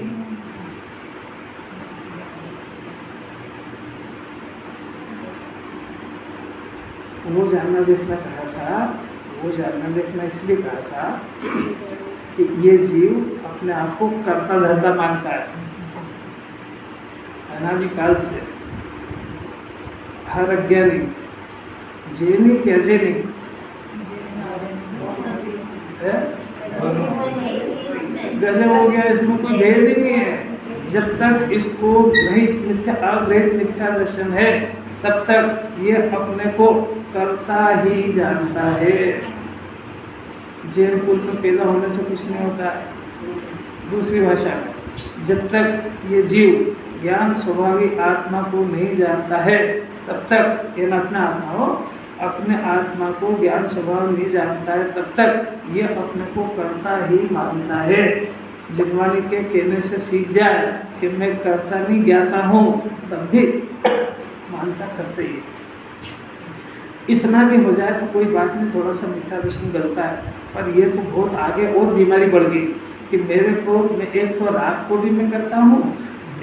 वो जानना देखना कहा था, वो जानना देखना इसलिए कहा था कि ये जीव अपने आप को कर्ता धर्ता मानता है अनादिकाल से। हर अज्ञानी, जेनी कैसे नहीं है, गजब हो गया, इसमें कोई भेद ही नहीं है। जब तक इसको अग्रहित मिथ्या दर्शन है, तब तक ये अपने को करता ही जानता है। जैन कुल में पैदा होने से कुछ नहीं होता है। दूसरी भाषा में, जब तक ये जीव ज्ञान स्वभावी आत्मा को नहीं जानता है, तब तक ये अपना आत्मा हो, अपने आत्मा को ज्ञान स्वभाव नहीं जानता है, तब तक ये अपने को करता ही मानता है। जिनवाणी के कहने से सीख जाए कि मैं करता नहीं ज्ञाता हूँ, तब भी मानता करते ही। इतना भी हो जाए तो कोई बात नहीं, थोड़ा सा मिथ्या दर्शन गलता है, पर ये तो बहुत आगे और बीमारी बढ़ गई कि मेरे को, मैं एक तो राग को भी मैं करता हूँ,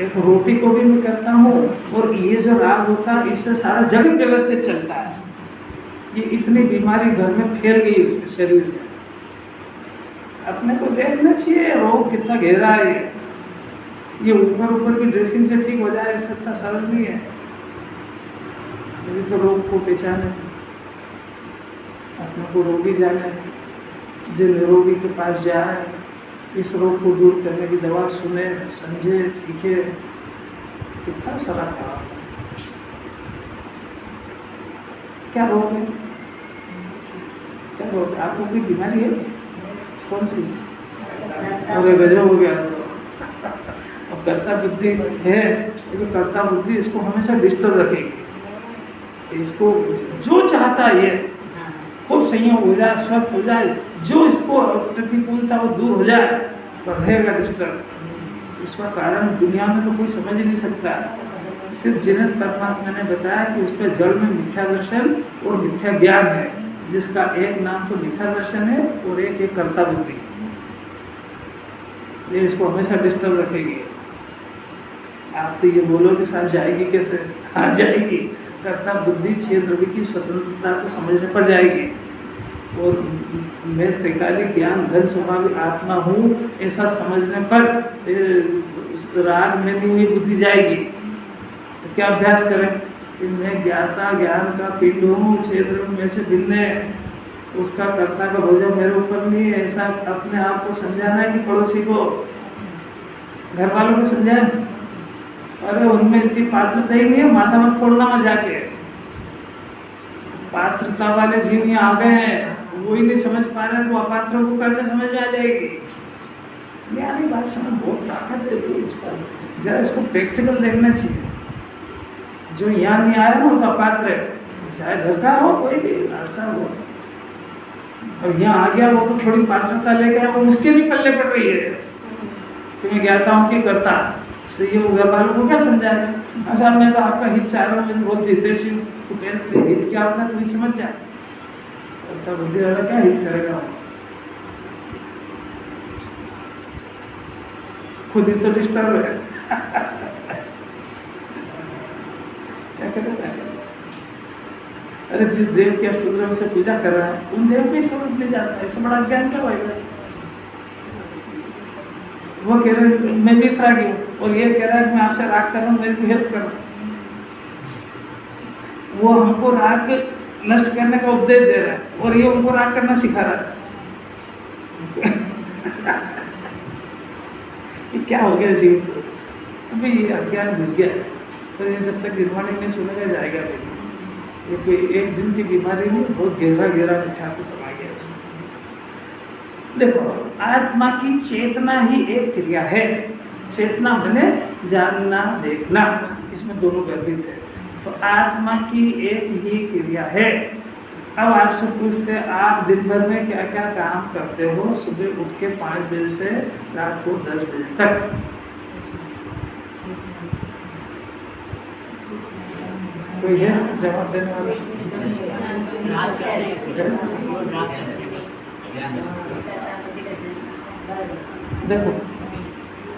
एक रोटी को भी मैं करता हूँ, और ये जो राग होता है इससे सारा जगत व्यवस्थित चलता है। ये इतनी बीमारी घर में फैल गई उसके शरीर में। अपने को देखना चाहिए रोग कितना गहरा है। ये ऊपर ऊपर की ड्रेसिंग से ठीक हो जाए, ऐसा इतना सरल नहीं है। तो रोग को पहचाने, अपने को रोगी जाने, जो निरोगी के पास जाए, इस रोग को दूर करने की दवा सुने, समझे, सीखे। कितना सारा काम। क्या रोग है? क्या रोग है? आपको कोई बीमारी है? कौन सी? अरे गजब हो गया। अब कर्ता बुद्धि है, लेकिन कर्ता बुद्धि इसको हमेशा डिस्टर्ब रखेगी। इसको जो चाहता है ये खूब संयोग हो जाए, स्वस्थ हो जाए, जो इसको प्रतिकूलता वो दूर हो जाए, पर रहेगा डिस्टर्ब। उसका कारण दुनिया में तो कोई समझ ही नहीं सकता। सिर्फ जिन्हें परमात्मा ने बताया कि उसके जल में मिथ्या दर्शन और मिथ्या ज्ञान है, जिसका एक नाम तो मिथ्या दर्शन है और एक है कर्ता बुद्धि। ये इसको हमेशा डिस्टर्ब रखेगी। आप तो ये बोलोगे साथ जाएगी कैसे? हाँ जाएगी। कर्ता बुद्धि छह द्रव्य की स्वतंत्रता को समझने पर जाएगी। और मैं त्रिकालिक ज्ञान घन स्वभावी आत्मा हूँ ऐसा समझने पर राग में नहीं हुई बुद्धि जाएगी। तो क्या अभ्यास करें कि मैं ज्ञाता ज्ञान का पिंड हूँ, छह द्रव्य में से भिन्न है, उसका कर्ता का भोजन मेरे ऊपर नहीं है, ऐसा अपने आप को समझाना है कि पड़ोसी को, घर वालों को समझाए। अरे उनमें इतनी पात्रता ही नहीं है, माथा मत फोड़ना मजाक है। पात्रता वाले जीव यहाँ आ गए हैं, वो ही नहीं समझ पा रहे तो अपात्रों को कैसे समझ में आ जाएगी। यानी बात समझ बहुत ताकत है इसका, जरा इसको प्रैक्टिकल देखना चाहिए। जो यहाँ नहीं आया ना वो तो अपात्र है, चाहे घर का हो कोई भी ऐसा हो। अब यहाँ आ गया वो तो थोड़ी पात्रता लेके आया, वो उसके भी पल्ले पड़ रही है कि मैं ज्ञाता हूँ कि करता। तो ये वो घर वालों को क्या समझाएगा? अच्छा मैं तो आपका हित चाह रहा हूँ, मैं बहुत हितैषी हूँ, तो कहते हित क्या होता है तू ही समझ जा। करता बुद्धि वाला क्या हित करेगा, खुद ही तो डिस्टर्ब है। क्या करेगा? अरे जिस देव की अष्टोत्तर से पूजा कर रहा है उन देव को ही समझ नहीं जाता है, इससे बड़ा ज्ञान क्या होगा? वो कह रहे मैं भी रागी हूँ और ये कह रहा है कि मैं आपसे राग कर रहा हूँ, मेरे को हेल्प करो। वो हमको राग नष्ट करने का उपदेश दे रहा है और ये उनको राग करना सिखा रहा है। ये क्या हो गया जीव को? अभी ये अज्ञान घुस गया है, तो ये जब तक निर्माण नहीं सुनेगा जाएगा नहीं। ये कोई एक दिन की बीमारी नहीं, बहुत गहरा मिथ्यात्व समा गया इसमें। देखो आत्मा की चेतना ही एक क्रिया है। चेतना माने जानना देखना, इसमें दोनों गर्भित है। तो आत्मा की एक ही क्रिया है। अब आपसे पूछते हैं आप दिन भर में क्या क्या काम करते हो? सुबह उठ के 5 बजे से रात को 10 बजे तक। कोई है जवाब देने वाला? देखो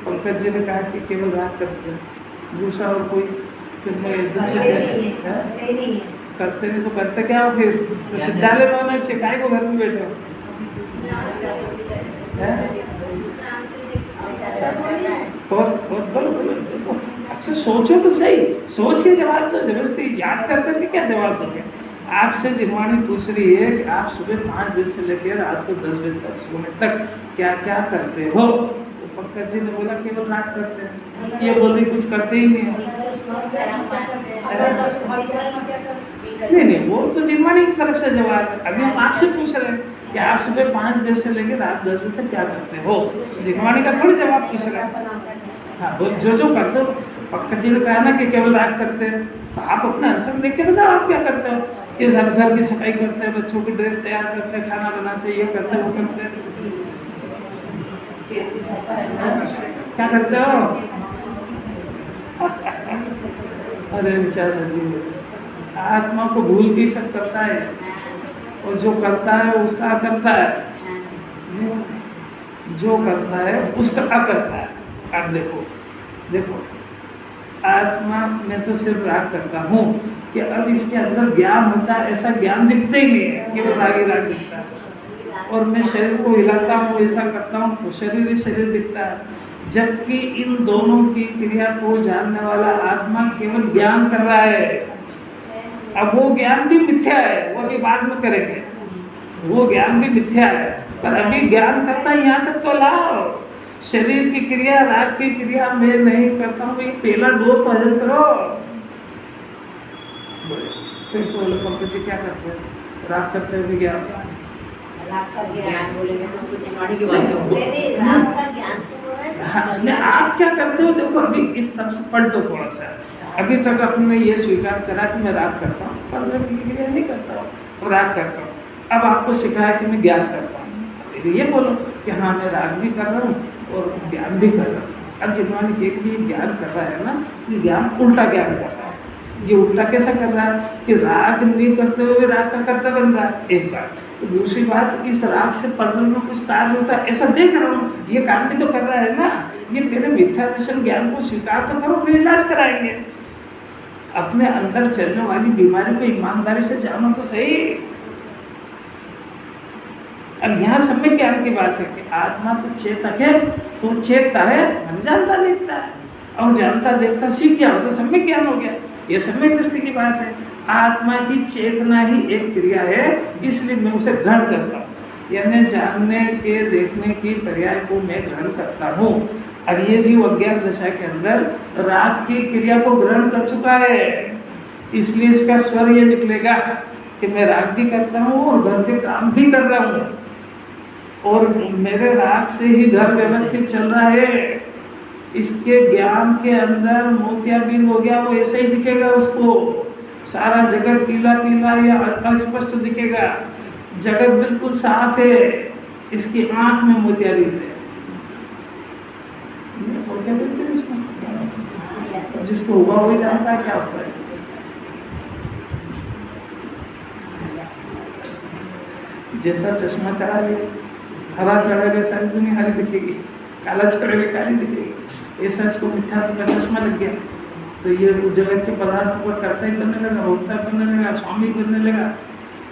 पंकज जी ने कहा कि केवल रात करते हैं, दूसरा और कोई फिर मैं एकदम से करते नहीं तो करते क्या हो फिर? तो सिद्धालय में होना चाहिए, काय को घर में बैठे हो? और बोलो अच्छा सोचो तो सही, सोच के जवाब दो। जबरदस्ती याद कर करके क्या जवाब दोगे? आपसे जिरवाणी पूछ रही है कि आप सुबह 5 बजे से लेकर रात को 10 बजे तक सोने तक क्या क्या करते हो? तो पंकज जी ने बोला केवल रात करते हैं। ये बोल रही कुछ करते ही नहीं है। नहीं वो तो जिरवाणी की तरफ से जवाब है। अभी हम आपसे पूछ रहे हैं कि आप सुबह 5 बजे से लेकर रात 10 बजे तक क्या करते हो? जिरवाणी का थोड़ी जवाब पूछ रहे हैं। हाँ जो करते हो, पंकज जी ने कहा ना कि केवल रात करते हैं, तो आप अपने आंसर देख के बताओ आप क्या करते हो? कि सब घर की सफाई करते हैं, बच्चों की ड्रेस तैयार करते हैं, खाना बनाते हैं, ये करते हैं वो करते हैं। क्या करते हो? अरे बेचारा जीव आत्मा को भूल के सब करता है, और जो करता है उसका करता है, जो करता है उसका करता है। आप देखो आत्मा में तो सिर्फ राग करता हूँ कि अब इसके अंदर ज्ञान होता है, ऐसा ज्ञान दिखता ही नहीं है, केवल राग ही राग दिखता है। और मैं शरीर को हिलाता हूँ, ऐसा करता हूँ तो शरीर ही शरीर दिखता है, जबकि इन दोनों की क्रिया को जानने वाला आत्मा केवल ज्ञान कर रहा है। अब वो ज्ञान भी मिथ्या है, वो अभी बाद में करेंगे। वो ज्ञान भी मिथ्या है, पर अभी ज्ञान करता है यहाँ तक तो लाओ। शरीर की क्रिया राग की क्रिया मैं नहीं करता हूँ, ये पहला डोज तो हजम करो। फिर बोलो पंकज जी क्या करते हैं? राग करते हुए ज्ञान बोलेंगे तो कुछ दिमागी की बात नहीं, आप क्या करते हो? देखो अभी इस तरफ से पढ़ दो थोड़ा सा। अभी तक आपने ये स्वीकार करा कि मैं राग करता हूँ, पर मैं क्रिया नहीं करता हूँ, राग करता हूँ। अब आपको सिखाया कि मैं ज्ञान करता हूँ, फिर ये बोलो कि हाँ मैं राग भी कर रहा हूँ और ज्ञान भी कर रहा हूँ। अब जिन्होंने एक भी ज्ञान कर रहा है ना, ये ज्ञान उल्टा ज्ञान कर रहा है। ये उल्टा कैसा कर रहा है कि राग नहीं करते हुए राग का कर्ता बन रहा है, एक बात। तो दूसरी बात, इस राग से पर्वत में कुछ कार्य होता है ऐसा देख रहा हूँ, ये काम भी तो कर रहा है ना। ये पहले मिथ्या दर्शन ज्ञान को स्वीकार तो करो, फिर इलाज कराएंगे। अपने अंदर चलने वाली बीमारी को ईमानदारी से जानो तो सही। अब यहाँ सम्यक ज्ञान की बात है कि आत्मा तो चेतक है, तो चेतता है मन जानता देखता है, और जानता देखता सीख गया तो सम्यक ज्ञान हो गया। ये सम्यक दृष्टि की बात है। आत्मा की चेतना ही एक क्रिया है, इसलिए मैं उसे ग्रहण करता हूँ, यानी जानने के देखने की पर्याय को मैं ग्रहण करता हूँ। अब ये जीव अज्ञान दशा के अंदर राग की क्रिया को ग्रहण कर चुका है, इसलिए इसका स्वर ये निकलेगा कि मैं राग भी करता हूँ और घर के काम भी कर रहा हूँ, और मेरे राग से ही घर व्यवस्थित चल रहा है। इसके ज्ञान के अंदर मोतियाबिंद हो गया, वो ऐसे ही दिखेगा उसको, सारा जगत पीला पीला या अस्पष्ट दिखेगा। जगत बिल्कुल साफ है, इसकी आंख में मोतियाबिंद है। मोतियाबिंद भी नहीं समझते, जिसको हुआ वही जानता है क्या होता है। जैसा चश्मा चढ़ा लिया, हरा चढ़ा लिया, सारी दुनिया हरी दिखेगी, काला चढ़ा लिया काली दिखेगी। ऐसा इसको मिथ्यात्व का चश्मा लग गया, तो ये जगत के पदार्थ को करता ही बनने लगा, भोक्ता बनने लगा, स्वामी बनने लगा,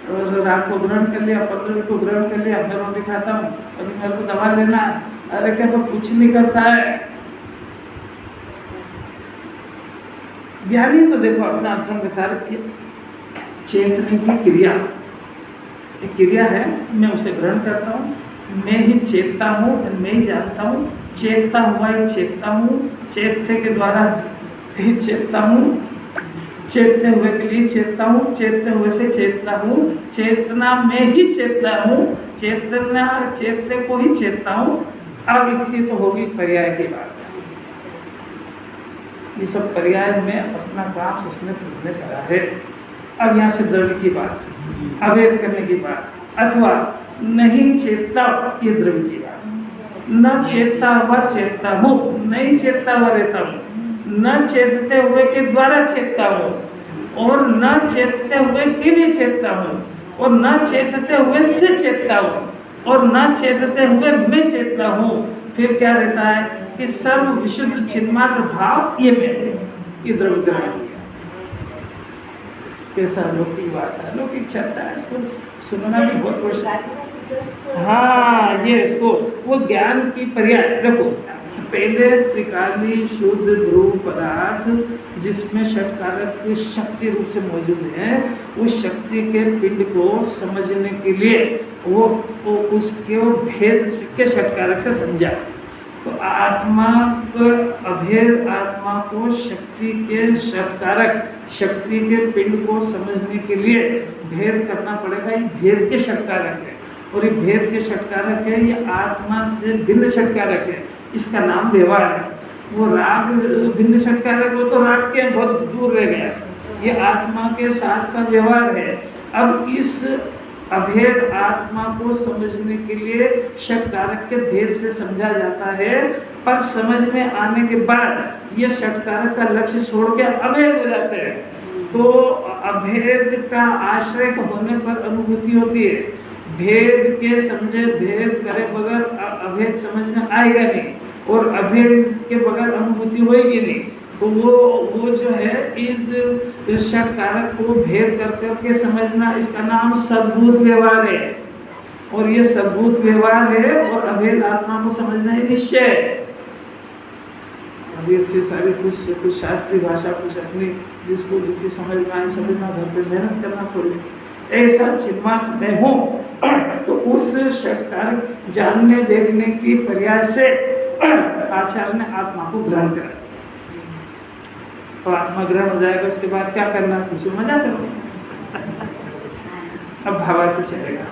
और राग को ग्रहण कर लिया, पकड़ को ग्रहण कर लिया। मैं रोटी खाता हूँ, अभी मेरे को दवा लेना है, अरे क्या वो कुछ नहीं करता है। ज्ञानी तो देखो अपना अध्ययन के साथ चेतने की क्रिया, एक क्रिया है, मैं उसे ग्रहण करता हूँ, मैं ही चेतता हूँ, मैं ही जानता हूँ, चेतता हुआ ही चेतता हूँ, चेतते के द्वारा ही चेतता हूँ, चेतते हुए के लिए चेतता हूँ, चेतते हुए से चेतता हूँ, चेतना में ही चेतता हूँ, चेतना चेतते को ही चेतता हूँ। अब इतनी तो होगी पर्याय की बात। ये सब पर्याय में अपना काम उसने खुद ने करा है। अब यहाँ से द्रव्य की बात, अभेद करने की बात, अथवा नहीं चेतता, ये द्रव्य की बात। न चेतता हुआ चेतता हूँ, नहीं चेतता हुआ रहता हूँ, न चेतते हुए के द्वारा चेतता हूँ, और न चेतते हुए के लिए चेतता हूँ, और न चेतते हुए से चेतता हूँ, और न चेतते हुए मैं चेतता हूँ। फिर क्या रहता है कि सर्व विशुद्ध चिन्मात्र भाव ये मैं, ये द्रव्य ग्रहण किया। कैसा लौकिक बात है, लौकिक चर्चा है, इसको सुनना भी बहुत पसंद। हाँ, ये इसको वो ज्ञान की पर्याय। देखो पहले त्रिकाली शुद्ध ध्रुव पदार्थ जिसमें षटकारक की शक्ति रूप से मौजूद है, उस शक्ति के पिंड को समझने के लिए वो उसके भेद के षटकारक से समझा। तो आत्मा को अभेद आत्मा को शक्ति के षटकारक, शक्ति के पिंड को समझने के लिए भेद करना पड़ेगा। ये भेद के षटकारक है, और ये भेद के षटकारक है, ये आत्मा से भिन्न षटकारक है, इसका नाम व्यवहार है। वो राग भिन्न षटकारक, वो तो राग के बहुत दूर रह गया, ये आत्मा के साथ का व्यवहार है। अब इस अभेद आत्मा को समझने के लिए षटकारक के भेद से समझा जाता है, पर समझ में आने के बाद ये षटकारक का लक्ष्य छोड़ के अभेद हो जाते हैं। तो अभेद का आश्रय होने पर अनुभूति होती है। भेद के समझे भेद करे बगैर अभेद समझ में आएगा नहीं, और अभेद के बगैर अनुभूति होएगी नहीं। तो वो जो है इस षटकारक को भेद कर करके समझना, इसका नाम सद्भूत व्यवहार है, और ये सद्भूत व्यवहार है, और अभेद आत्मा को समझना है निश्चय। अभी इससे सारी कुछ शास्त्रीय भाषा, कुछ अपनी जिसको जितनी समझ में आए समझना, घर पे मेहनत करना थोड़ी सी। ऐसा चिन्मात्र मैं हूँ, तो उस षटकारक जानने देखने की पर्याय से आचार्य ने आत्मा को ग्रहण करा। तो आत्मा ग्रहण हो जाएगा, उसके बाद क्या करना, कुछ मजा करो। अब भावार्थ चलेगा।